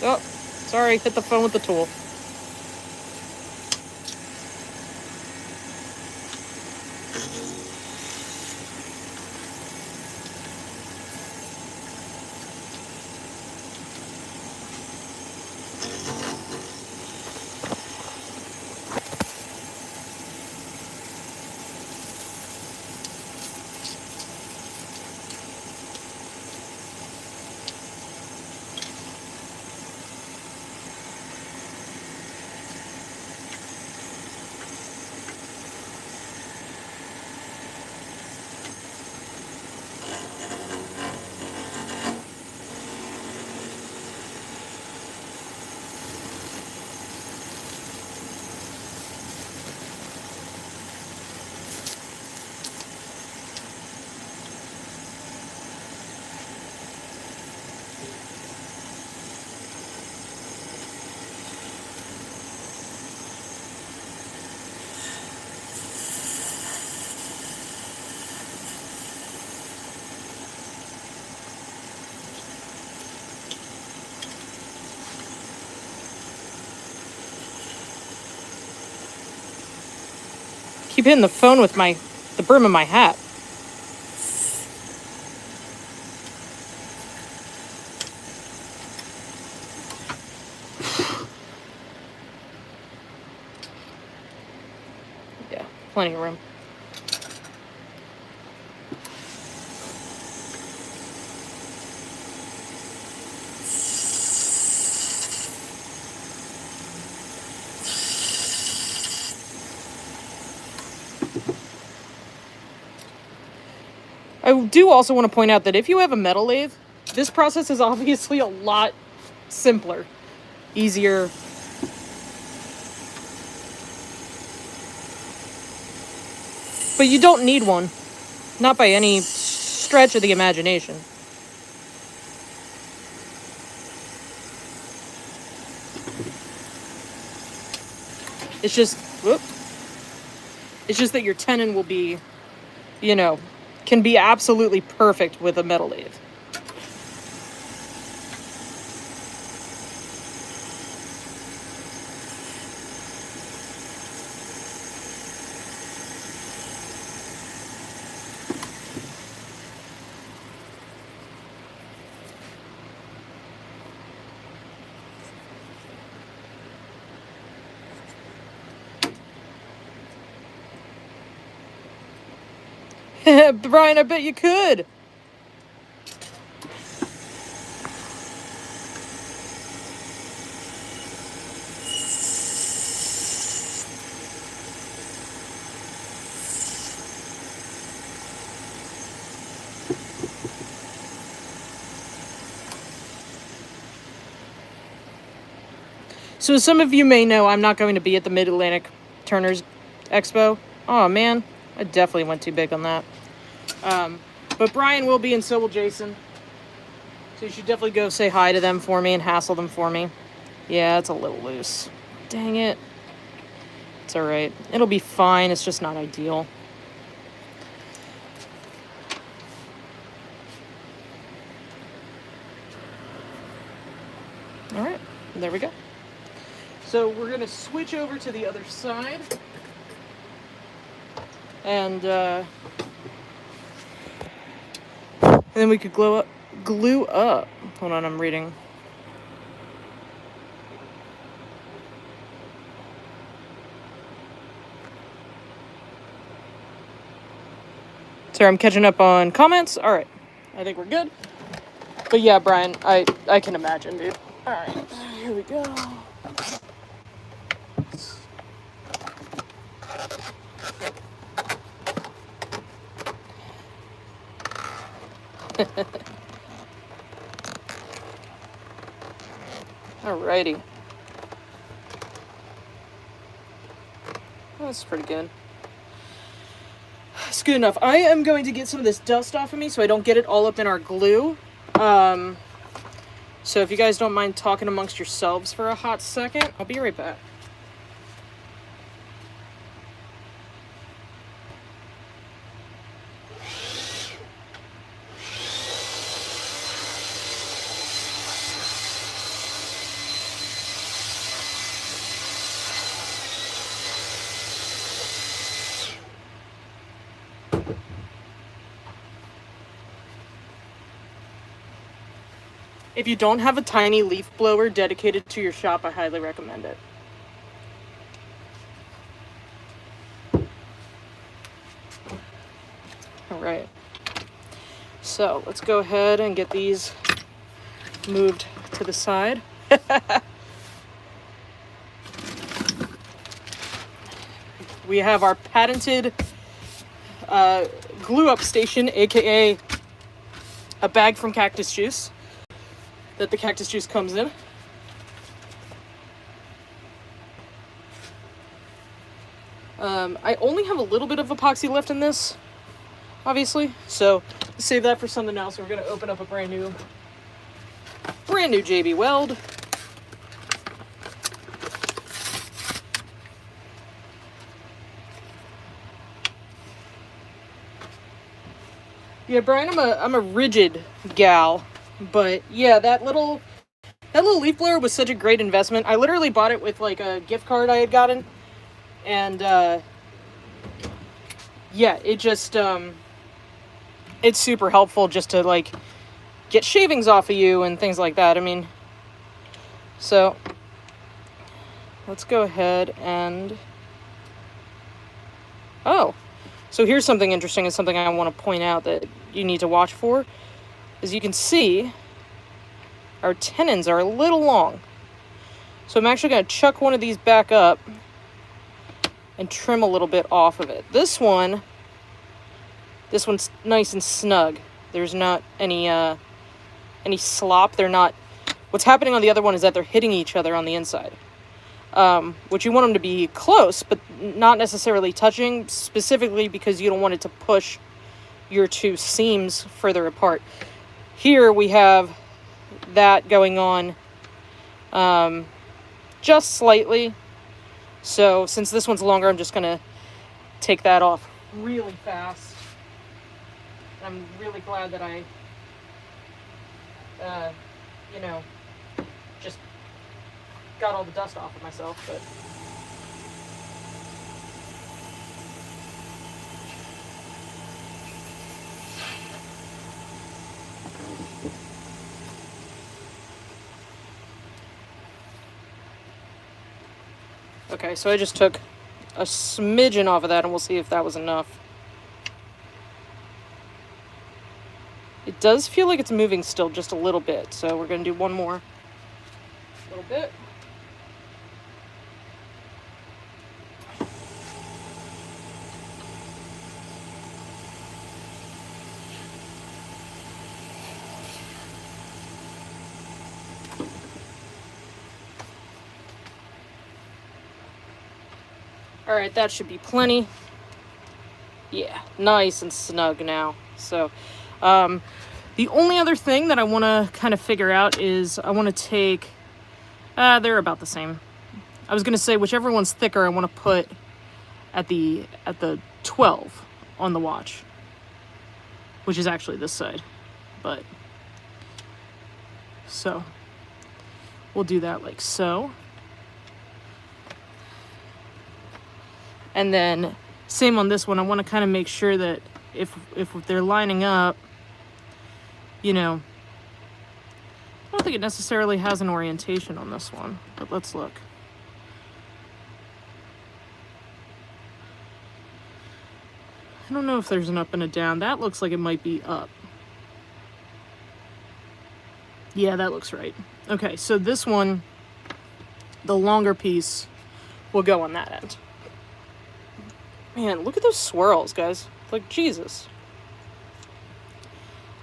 Oh, sorry, hit the phone with the tool. Keep hitting the phone with the brim of my hat. Yeah, plenty of room. I do also want to point out that if you have a metal lathe, this process is obviously a lot simpler, easier. But you don't need one. Not by any stretch of the imagination. It's just, it's just that your tenon will be, can be absolutely perfect with a metal lathe. Brian, I bet you could. So as some of you may know, I'm not going to be at the Mid-Atlantic Turners Expo. Oh man, I definitely went too big on that. But Brian will be, and so will Jason. So you should definitely go say hi to them for me and hassle them for me. Yeah, it's a little loose. Dang it. It's alright. It'll be fine, it's just not ideal. Alright, there we go. So we're gonna switch over to the other side. And then we could glue up. Hold on, I'm reading. Sorry, I'm catching up on comments. All right, I think we're good. But yeah, Brian, I can imagine, dude. All right, here we go. Alrighty. That's pretty good. It's good enough. I am going to get some of this dust off of me so I don't get it all up in our glue. So if you guys don't mind talking amongst yourselves for a hot second, I'll be right back. If you don't have a tiny leaf blower dedicated to your shop, I highly recommend it. All right. So let's go ahead and get these moved to the side. We have our patented glue up station, aka a bag from Cactus Juice that the Cactus Juice comes in. I only have a little bit of epoxy left in this, obviously, so save that for something else. We're going to open up a brand new JB Weld. Yeah, Brian, I'm a rigid gal, but yeah, that little leaf blower was such a great investment. I literally bought it with like a gift card I had gotten, and yeah, it just it's super helpful just to like get shavings off of you and things like that. I mean, so let's go ahead and so here's something interesting and something I want to point out that you need to watch for. As you can see, our tenons are a little long. So I'm actually going to chuck one of these back up and trim a little bit off of it. This one's nice and snug. There's not any slop. What's happening on the other one is that they're hitting each other on the inside. Which you want them to be close, but not necessarily touching, specifically because you don't want it to push your two seams further apart. Here we have that going on just slightly. So since this one's longer, I'm just going to take that off really fast. I'm really glad that I, just got all the dust off of myself, but okay, so I just took a smidgen off of that and we'll see if that was enough. It does feel like it's moving still just a little bit, so we're going to do one more little bit. Alright, that should be plenty. Yeah, nice and snug now. So, the only other thing that I want to kind of figure out is I want to take... they're about the same. I was going to say whichever one's thicker I want to put at the 12 on the watch. Which is actually this side. But, so, we'll do that like so. And then same on this one. I want to kind of make sure that if they're lining up, you know, I don't think it necessarily has an orientation on this one, but let's look. I don't know if there's an up and a down. That looks like it might be up. Yeah, that looks right. Okay, so this one, the longer piece, will go on that end. Man, look at those swirls, guys. Like, Jesus.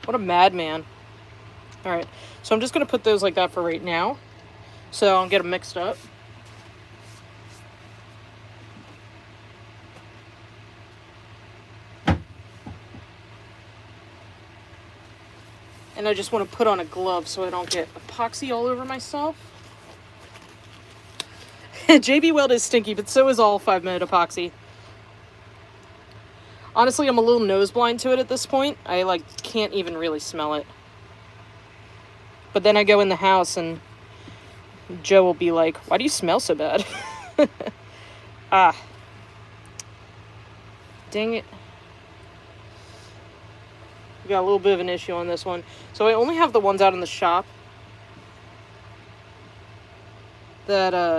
What a madman. Alright, so I'm just going to put those like that for right now. So I'll get them mixed up. And I just want to put on a glove so I don't get epoxy all over myself. JB Weld is stinky, but so is all 5-minute epoxy. Honestly, I'm a little nose blind to it at this point. I can't even really smell it. But then I go in the house and Joe will be like, "Why do you smell so bad?" Ah. Dang it. We got a little bit of an issue on this one. So I only have the ones out in the shop that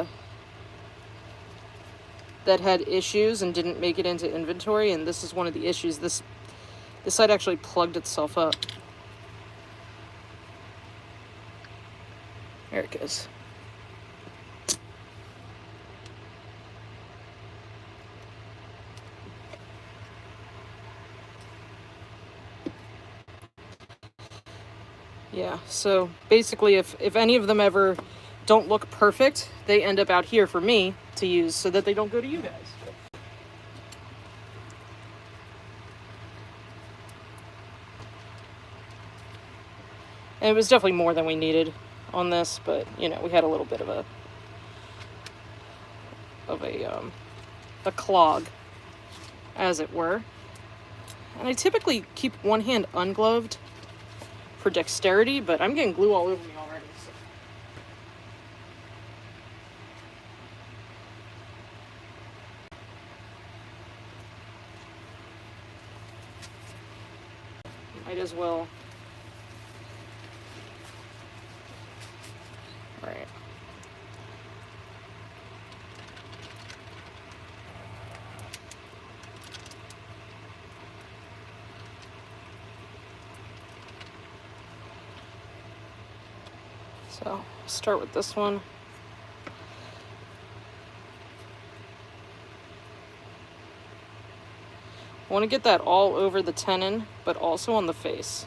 had issues and didn't make it into inventory, and this is one of the issues. This site actually plugged itself up. There it goes. Yeah, so basically if any of them ever don't look perfect, they end up out here for me to use so that they don't go to you guys. And it was definitely more than we needed on this, but you know, we had a little bit of a clog, as it were. And I typically keep one hand ungloved for dexterity, but I'm getting glue all over me already. So. Might as well. All right. So, start with this one. I want to get that all over the tenon, but also on the face.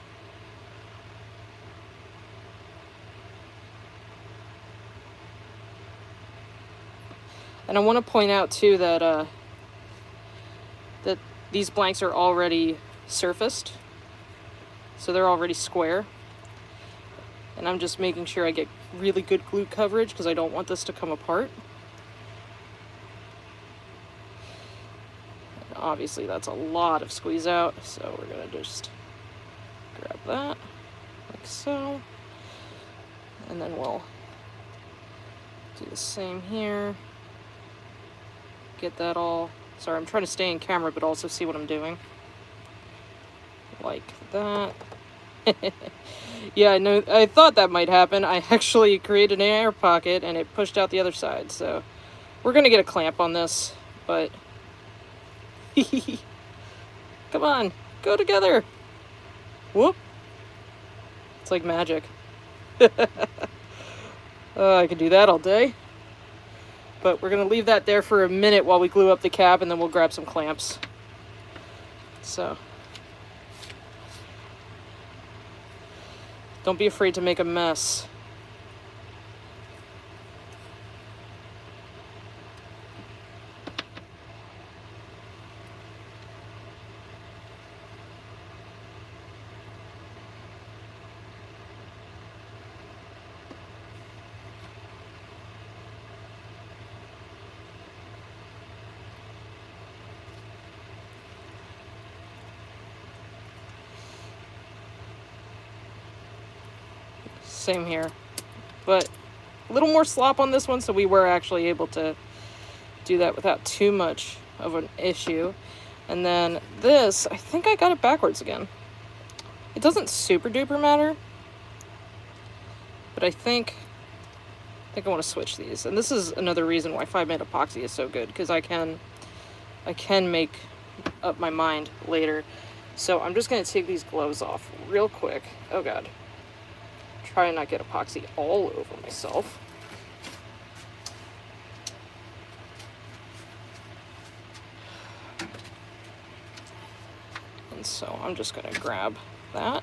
And I want to point out too that that these blanks are already surfaced, so they're already square. And I'm just making sure I get really good glue coverage because I don't want this to come apart. And obviously that's a lot of squeeze out, so we're gonna just grab that like so. And then we'll do the same here. Get that all, sorry, I'm trying to stay in camera but also see what I'm doing. Like that. Yeah, I know. I thought that might happen. I actually created an air pocket and it pushed out the other side. So we're gonna get a clamp on this, but come on, go together. Whoop! It's like magic. I could do that all day. But we're gonna leave that there for a minute while we glue up the cap, and then we'll grab some clamps. So. Don't be afraid to make a mess. Same here, but a little more slop on this one, so we were actually able to do that without too much of an issue. And then this, I think I got it backwards again. It doesn't super duper matter, but I think I want to switch these. And this is another reason why 5-minute epoxy is so good, because I can make up my mind later. So I'm just going to take these gloves off real quick. Oh god. Try and not get epoxy all over myself. And so I'm just going to grab that.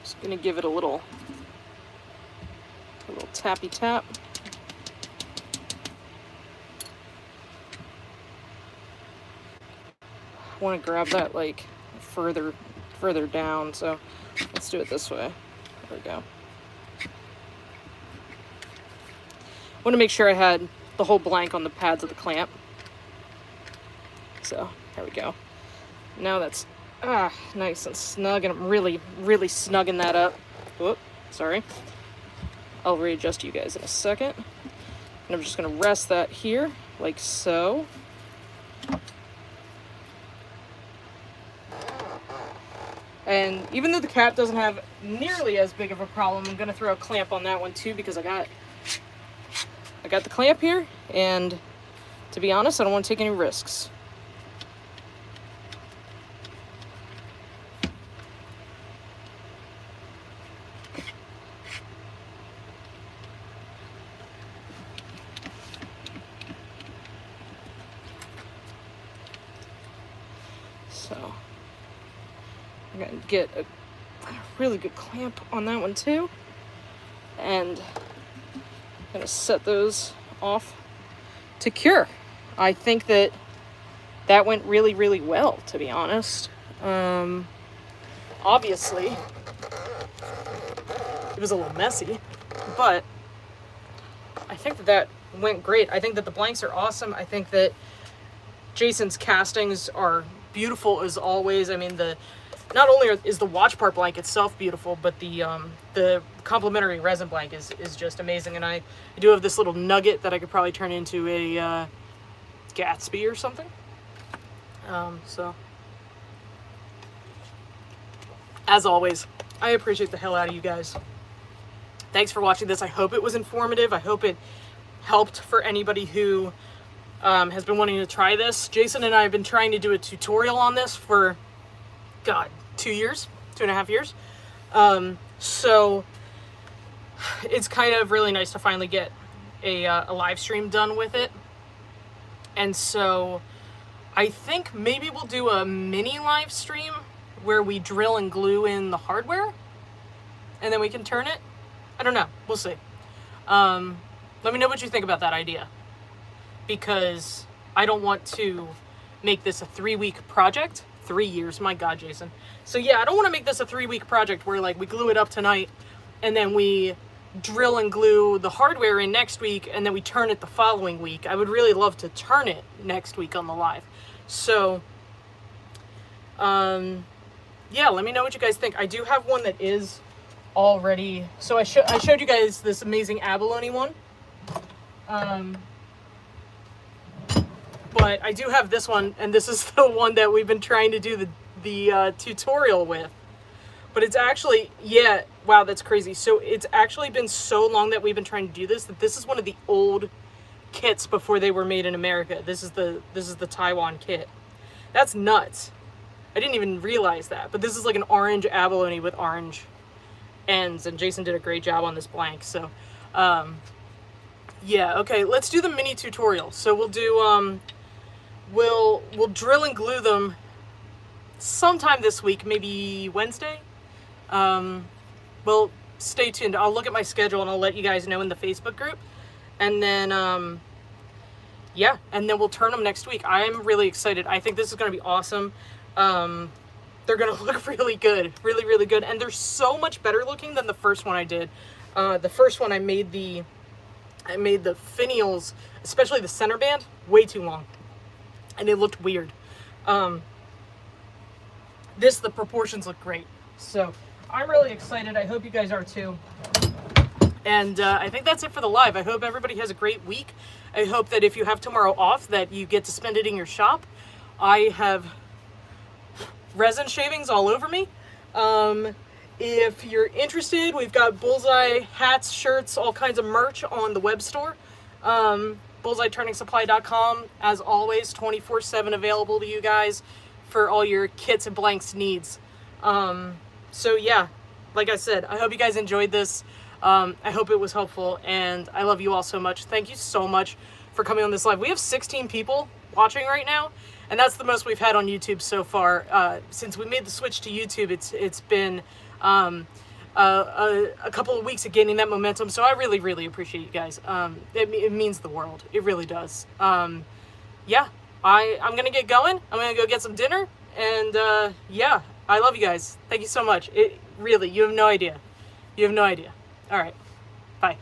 Just going to give it a little tappy tap. I want to grab that like further down, so let's do it this way. There we go. I want to make sure I had the whole blank on the pads of the clamp. So there we go. Now that's nice and snug, and I'm really snugging that up. Whoop, sorry. I'll readjust you guys in a second. And I'm just going to rest that here like so. And even though the cap doesn't have nearly as big of a problem, I'm going to throw a clamp on that one too, because I got the clamp here, and to be honest, I don't want to take any risks. So I'm going to get a really good clamp on that one too, and I'm going to set those off to cure. I think that went really well, to be honest. Obviously it was a little messy, but I think that went great. I think that the blanks are awesome. I think that Jason's castings are beautiful as always. I mean, not only is the watch part blank itself beautiful, but the complementary resin blank is just amazing. And I do have this little nugget that I could probably turn into a Gatsby or something. So as always, I appreciate the hell out of you guys. Thanks for watching this. I hope it was informative. I hope it helped for anybody who has been wanting to try this. Jason and I have been trying to do a tutorial on this for, God, 2.5 years. So it's kind of really nice to finally get a live stream done with it. And so I think maybe we'll do a mini live stream where we drill and glue in the hardware and then we can turn it. I don't know. We'll see. Let me know what you think about that idea, because I don't want to make this a 3-week project. 3 years, my God, Jason. So yeah, I don't want to make this a 3-week project where like we glue it up tonight and then we drill and glue the hardware in next week and then we turn it the following week. I would really love to turn it next week on the live. So yeah, let me know what you guys think. I do have one that is already, so I showed you guys this amazing abalone one. But I do have this one, and this is the one that we've been trying to do the tutorial with. But it's actually, yeah, wow, that's crazy. So it's actually been so long that we've been trying to do this that this is one of the old kits before they were made in America. This is the Taiwan kit. That's nuts. I didn't even realize that. But this is like an orange abalone with orange ends, and Jason did a great job on this blank. So yeah, okay, let's do the mini tutorial. So we'll do we'll drill and glue them sometime this week, maybe Wednesday. Well, stay tuned. I'll look at my schedule and I'll let you guys know in the Facebook group. And then yeah, and then we'll turn them next week. I'm really excited. I think this is going to be awesome. They're going to look really good, really good. And they're so much better looking than the first one I did. The first one I made the finials, especially the center band, way too long. And it looked weird. The proportions look great. So I'm really excited. I hope you guys are too. And I think that's it for the live. I hope everybody has a great week. I hope that if you have tomorrow off, that you get to spend it in your shop. I have resin shavings all over me. If you're interested, we've got Bullseye hats, shirts, all kinds of merch on the web store. BullseyeTurningsupply.com, as always, 24/7 available to you guys for all your kits and blanks needs. So yeah, like I said, I hope you guys enjoyed this. I hope it was helpful, and I love you all so much. Thank you so much for coming on this live. We have 16 people watching right now, and that's the most we've had on YouTube so far. Since we made the switch to YouTube, it's been a couple of weeks of gaining that momentum, so I really, really appreciate you guys. It means the world. It really does. Yeah, I'm gonna get going. I'm gonna go get some dinner, and yeah, I love you guys. Thank you so much. Really, you have no idea. You have no idea. All right, bye.